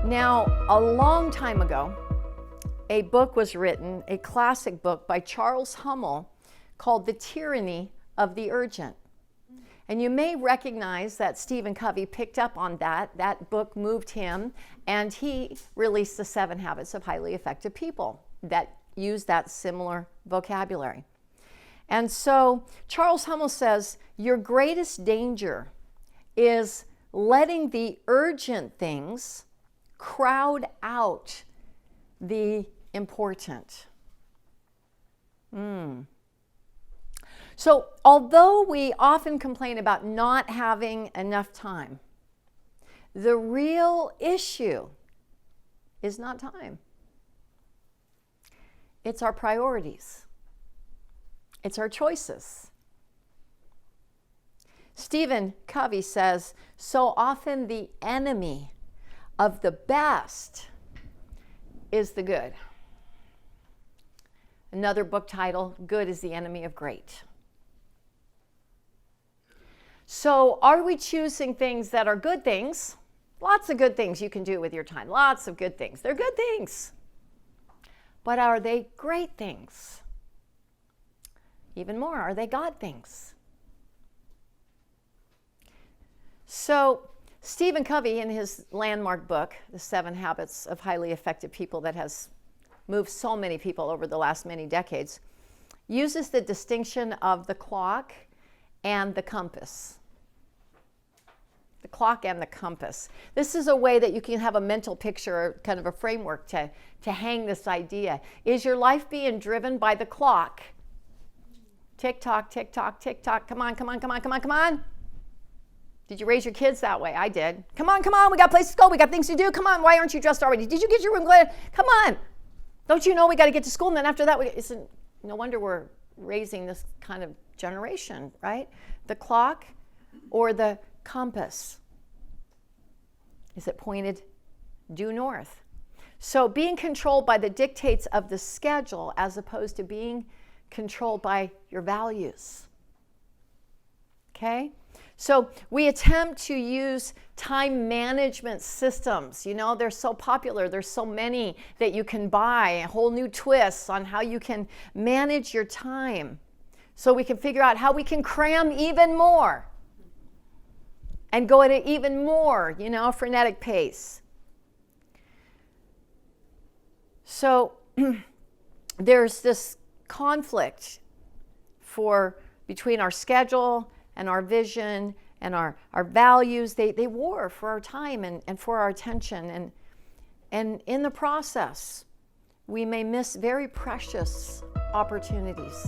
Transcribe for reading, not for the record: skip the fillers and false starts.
Now, a long time ago, a book was written, a classic book by Charles Hummel called The Tyranny of the Urgent. And you may recognize that Stephen Covey picked up on that. That book moved him, and he released The 7 Habits of Highly Effective People that use that similar vocabulary. And so Charles Hummel says, your greatest danger is letting the urgent things crowd out the important. So although we often complain about not having enough time, the real issue is not time. It's our priorities. It's our choices. Stephen Covey says, so often the enemy of the best is the good. Another book title, Good is the Enemy of Great. So are we choosing things that are good things? Lots of good things you can do with your time. Lots of good things. They're good things. But are they great things? Even more, are they God things? So Stephen Covey, in his landmark book, The 7 Habits of Highly Effective People, that has moved so many people over the last many decades, uses the distinction of the clock and the compass. The clock and the compass. This is a way that you can have a mental picture, kind of a framework to hang this idea. Is your life being driven by the clock? Tick tock, tick tock, tick tock. Come on, come on, come on, come on, come on. Did you raise your kids that way? I did. Come on, we got places to go. We got things to do. Come on, why aren't you dressed already? Did you get your room clean? Come on. Don't you know we got to get to school? And then after that, no wonder we're raising this kind of generation, right? The clock or the compass? Is it pointed due north? So being controlled by the dictates of the schedule as opposed to being controlled by your values. Okay? So we attempt to use time management systems. You know, they're so popular. There's so many that you can buy, whole new twists on how you can manage your time. So we can figure out how we can cram even more and go at an even more, frenetic pace. So there's this conflict between our schedule and our vision and our values. They war for our time and for our attention. And in the process, we may miss very precious opportunities.